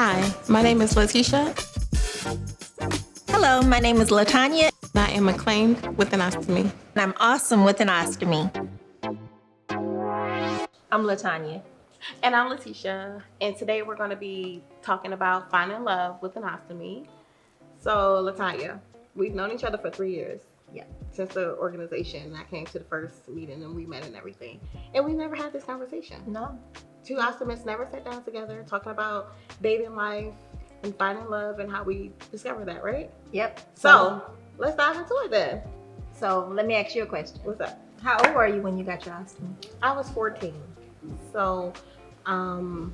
Hi, my name is LaTesha. Hello, my name is Latonia. I am acclaimed with an ostomy. And I'm awesome with an ostomy. I'm Latonia. And I'm LaTesha. And today we're going to be talking about finding love with an ostomy. So, Latonia, we've known each other for 3 years. Yeah. Since the organization. I came to the first meeting and we met and everything. And we never had this conversation. No. Two ostomists never sat down together talking about dating life and finding love and how we discover that, right? Yep. So let's dive into it then. So let me ask you a question. What's up? How old were you when you got your ostomy? I was 14. So I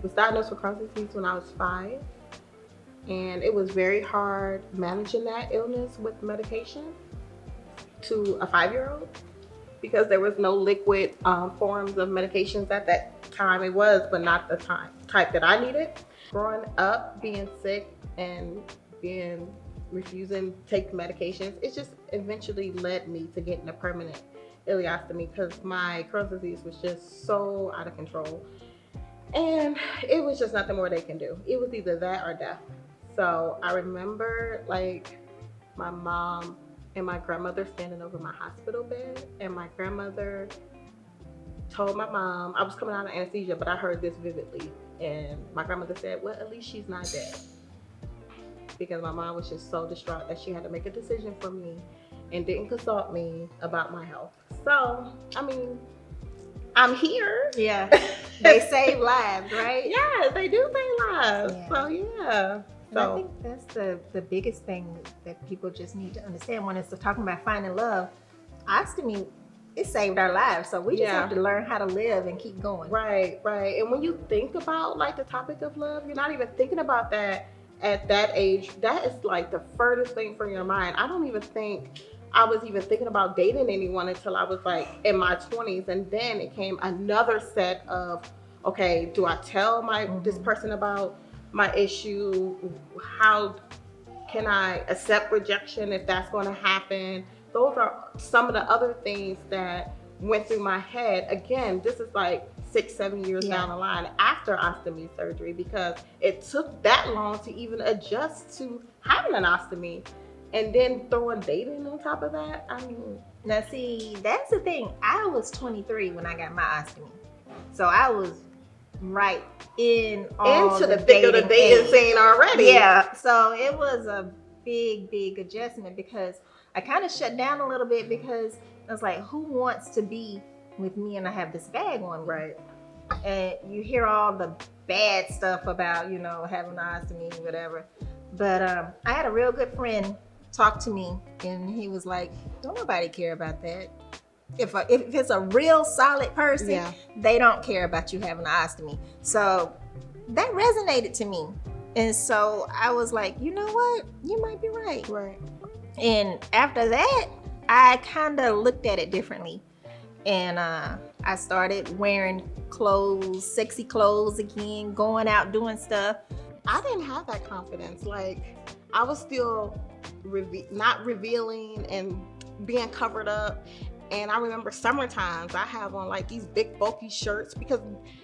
was diagnosed with Crohn's disease when I was 5. And it was very hard managing that illness with medication to a 5-year-old because there was no liquid forms of medications at that time. It was, but not the type that I needed. Growing up, being sick and refusing to take medications, it just eventually led me to getting a permanent ileostomy because my Crohn's disease was just so out of control. And it was just nothing more they can do. It was either that or death. So I remember like my mom and my grandmother standing over my hospital bed, and my grandmother told my mom, I was coming out of anesthesia, but I heard this vividly. And my grandmother said, well, at least she's not dead. Because my mom was just so distraught that she had to make a decision for me and didn't consult me about my health. So, I mean, I'm here. Yeah. They save lives, right? Yeah, they do save lives. Yeah. So, yeah. And I think that's the biggest thing that people just need to understand when it's talking about finding love. Ostomy, it saved our lives. So we just have to learn how to live and keep going. Right. And when you think about like the topic of love, you're not even thinking about that at that age. That is like the furthest thing from your mind. I don't even think I was even thinking about dating anyone until I was like in my 20s. And then it came another set of, okay, do I tell this person about my issue? How can I accept rejection if that's going to happen? Those are some of the other things that went through my head. Again, this is like 6-7 years down the line after ostomy surgery, because it took that long to even adjust to having an ostomy, and then throwing dating on top of that. I mean, now see, that's the thing. I was 23 when I got my ostomy, so I was right into the thick of the dating scene already. Yeah, so it was a big adjustment because I kind of shut down a little bit because I was like, who wants to be with me and I have this bag on me? Right. And you hear all the bad stuff about, having an ostomy, whatever. But I had a real good friend talk to me, and he was like, don't nobody care about that. If it's a real solid person, they don't care about you having an ostomy. So that resonated to me. And so I was like, you know what? You might be right. Right. And after that, I kind of looked at it differently. And I started wearing clothes, sexy clothes again, going out doing stuff. I didn't have that confidence. Like, I was still not revealing and being covered up. And I remember summer times I have on like these big bulky shirts because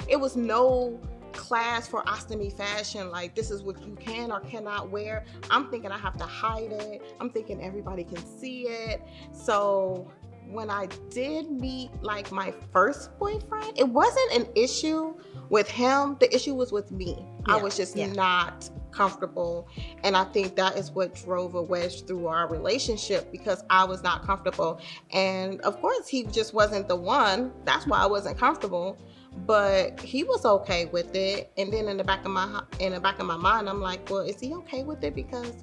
it was no class for ostomy fashion. Like, this is what you can or cannot wear. I'm thinking I have to hide it. I'm thinking everybody can see it. So when I did meet like my first boyfriend, it wasn't an issue with him. The issue was with me. I was just not comfortable. And I think that is what drove a wedge through our relationship, because I was not comfortable. And of course he just wasn't the one. That's why I wasn't comfortable. But he was okay with it. And then in the back of my mind, I'm like, well, is he okay with it? Because,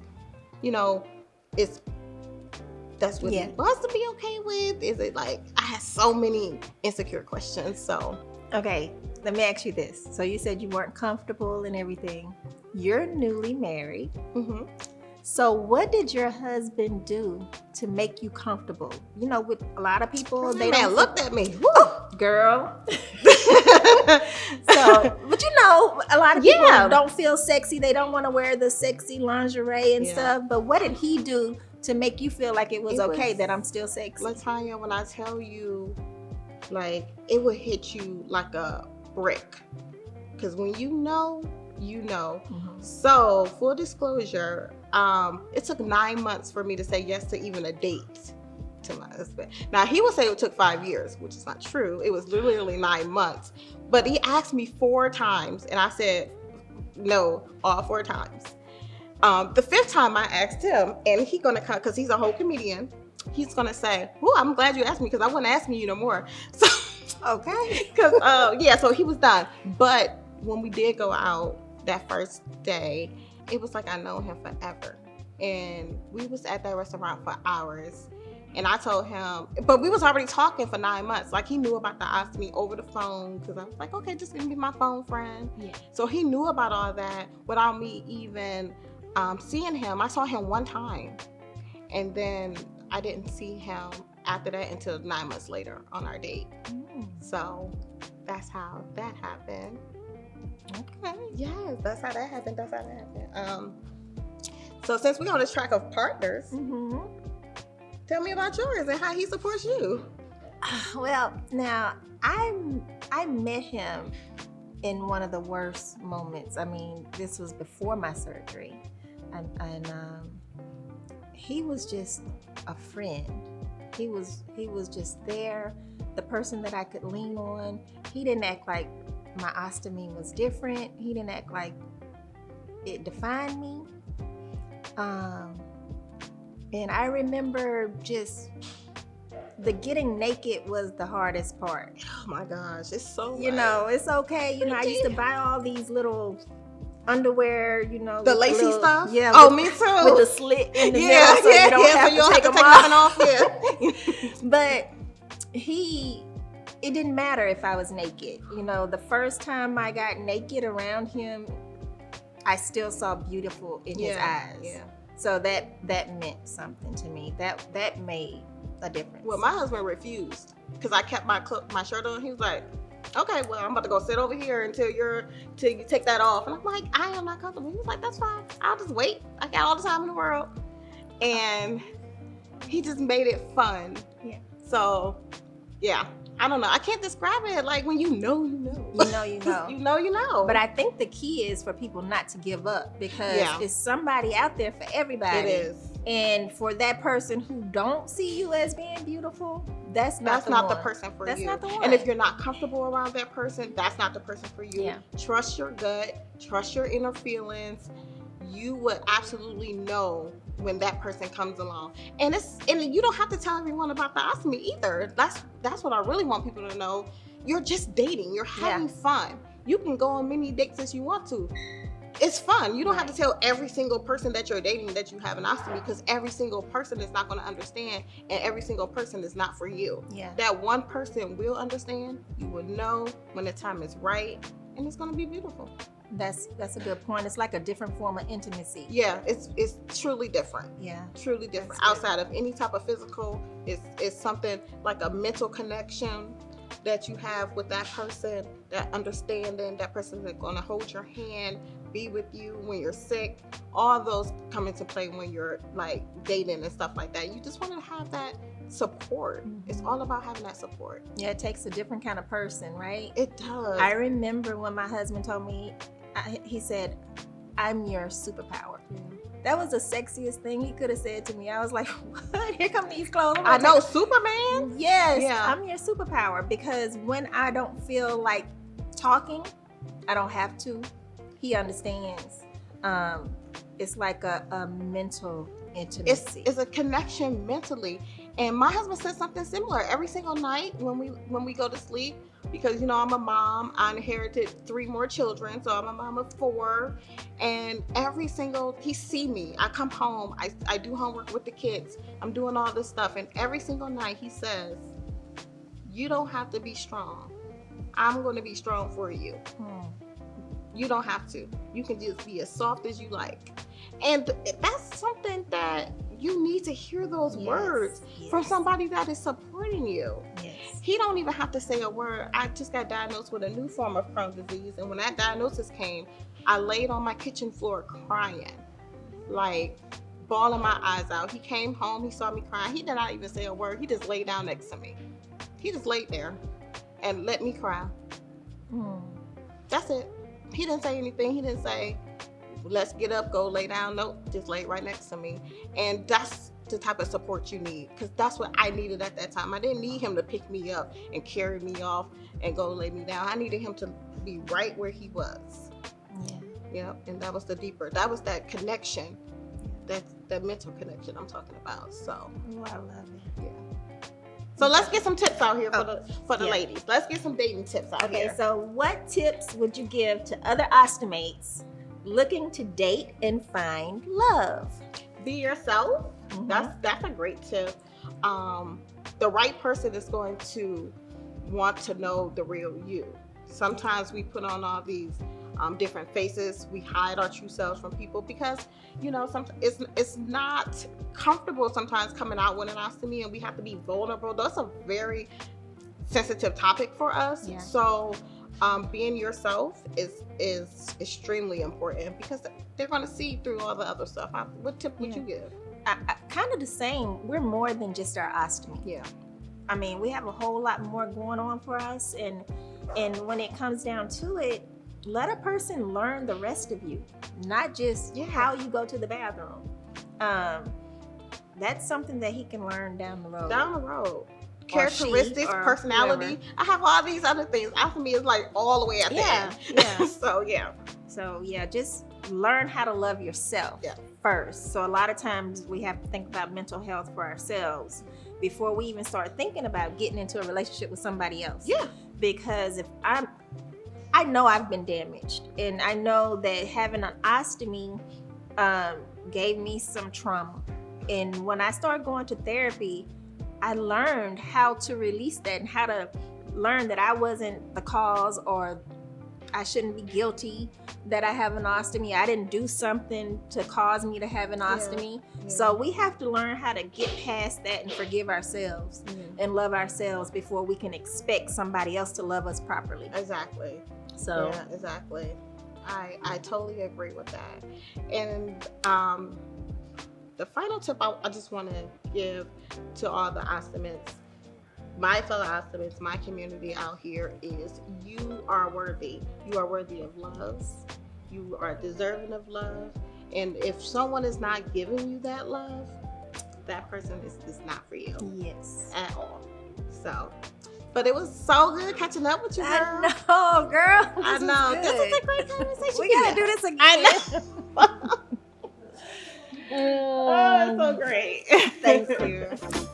that's what he wants to be okay with. Is it like, I had so many insecure questions. So okay, let me ask you this. So you said you weren't comfortable and everything. You're newly married. So what did your husband do to make you comfortable? With a lot of people, they don't looked at me. Woo, girl. But a lot of people don't feel sexy. They don't want to wear the sexy lingerie and stuff. But what did he do to make you feel like it was okay that I'm still sexy? Latonia, when I tell you, like, it would hit you like a brick. Because when you know, you know. Mhm. So, full disclosure, it took 9 months for me to say yes to even a date to my husband. Now, he would say it took 5 years, which is not true. It was literally 9 months. But he asked me 4 times, and I said no all 4 times. The 5th time I asked him, and he gonna come, because he's a whole comedian. He's gonna say, "Oh, I'm glad you asked me, because I wasn't asking you no more." So, Okay. because so he was done. But when we did go out that first day, it was like I known him forever, and we was at that restaurant for hours. And I told him, but we was already talking for 9 months. Like, he knew about the ostomy over the phone, because I was like, okay, just gonna be my phone friend. Yeah. So he knew about all that without me even seeing him. I saw him one time, and then I didn't see him after that until 9 months later on our date. So that's how that happened. Okay. Yes, that's how that happened. So since we're on this track of partners, Mm-hmm. tell me about yours and how he supports you. Well, now I met him in one of the worst moments. I mean, this was before my surgery, and he was just a friend. He was just there, the person that I could lean on. He didn't act like my ostomy was different. He didn't act like it defined me. And I remember just the getting naked was the hardest part. Oh my gosh, it's so You know, it's okay. You know, I used to buy all these little underwear, you know. the with lacy little- stuff. Yeah. Oh, with, me too. With the slit in the middle, so you don't have to take them nothing off. Yeah. But it didn't matter if I was naked. You know, the first time I got naked around him, I still saw beautiful in his eyes. Yeah. So that meant something to me. That made a difference. Well, my husband refused because I kept my shirt on. He was like, "Okay, well, I'm about to go sit over here until you take that off." And I'm like, "I am not comfortable." He was like, "That's fine. I'll just wait. I got all the time in the world." And he just made it fun. Yeah. So, yeah. I don't know. I can't describe it. Like, when you know, you know. You know, you know. You know, you know. But I think the key is for people not to give up, because Yeah. it's somebody out there for everybody. It is. And for that person who don't see you as being beautiful, that's not the person for That's you. not the one. And if you're not comfortable around that person, that's not the person for you. Yeah. Trust your gut. Trust your inner feelings. You would absolutely know when that person comes along. And you don't have to tell everyone about the ostomy either. That's what I really want people to know. You're just dating. You're having fun. You can go on many dates as you want to. It's fun. You don't have to tell every single person that you're dating that you have an ostomy, because every single person is not going to understand, and every single person is not for you. Yeah. That one person will understand. You will know when the time is right, and it's going to be beautiful. That's a good point. It's like a different form of intimacy. Yeah, it's truly different. Yeah. Truly different. That's good. Outside of any type of physical, it's something like a mental connection that you have with that person, that understanding. That person is going to hold your hand, be with you when you're sick. All those come into play when you're like dating and stuff like that. You just want to have that support. Mm-hmm. It's all about having that support. Yeah, it takes a different kind of person, right? It does. I remember when my husband told me, he said, "I'm your superpower." That was the sexiest thing he could have said to me. I was like, "What? Here come these clothes." I know, Superman. Yes, Yeah. I'm your superpower, because when I don't feel like talking, I don't have to. He understands. It's like a mental intimacy. It's a connection mentally. And my husband said something similar every single night when we go to sleep, because you know I'm a mom. I inherited 3 more children, so I'm a mom of 4. And he see me. I come home. I do homework with the kids. I'm doing all this stuff, and every single night he says, "You don't have to be strong. I'm going to be strong for you. You don't have to. You can just be as soft as you like." And that's something that you need to hear those words from somebody that is supporting you. Yes. He don't even have to say a word. I just got diagnosed with a new form of Crohn's disease, and when that diagnosis came, I laid on my kitchen floor crying, like bawling my eyes out. He came home, he saw me crying. He did not even say a word. He just laid down next to me. He just laid there and let me cry. That's it. He didn't say anything. He didn't say, let's get up, go lay down. Nope, just lay right next to me. And that's the type of support you need, because that's what I needed at that time. I didn't need him to pick me up and carry me off and go lay me down. I needed him to be right where he was. Yeah, and that was that connection, that mental connection I'm talking about. So I love it. Yeah. So let's get some tips out here for the ladies. Let's get some dating tips out here. Okay, so what tips would you give to other ostomates looking to date and find love? Be yourself. That's a great tip. The right person is going to want to know the real you. Sometimes we put on all these different faces. We hide our true selves from people because, it's not comfortable sometimes coming out with an ostomy, and we have to be vulnerable. That's a very sensitive topic for us. Yeah. So being yourself is extremely important, because they're going to see through all the other stuff. What tip would you give? Kind of the same. We're more than just our ostomy. Yeah. I mean, we have a whole lot more going on for us, and when it comes down to it, let a person learn the rest of you, not just how you go to the bathroom. That's something that he can learn down the road. Characteristics, personality. Whoever. I have all these other things. Ostomy is like all the way at the end. Yeah. So just learn how to love yourself first. So a lot of times we have to think about mental health for ourselves before we even start thinking about getting into a relationship with somebody else. Yeah. Because I know I've been damaged, and I know that having an ostomy gave me some trauma. And when I started going to therapy, I learned how to release that and how to learn that I wasn't the cause, or I shouldn't be guilty that I have an ostomy. I didn't do something to cause me to have an ostomy. Yeah. So we have to learn how to get past that and forgive ourselves and love ourselves before we can expect somebody else to love us properly. Exactly. So yeah, exactly. I totally agree with that. And the final tip I just want to give to all the ostomates, my fellow ostomates, my community out here, is you are worthy. You are worthy of love. You are deserving of love. And if someone is not giving you that love, that person is not for you. Yes. At all. So, but it was so good catching up with you, girl. I know, girl. I know. This is a great conversation. We gotta do this again. I know. Oh, it's so great. Thank you.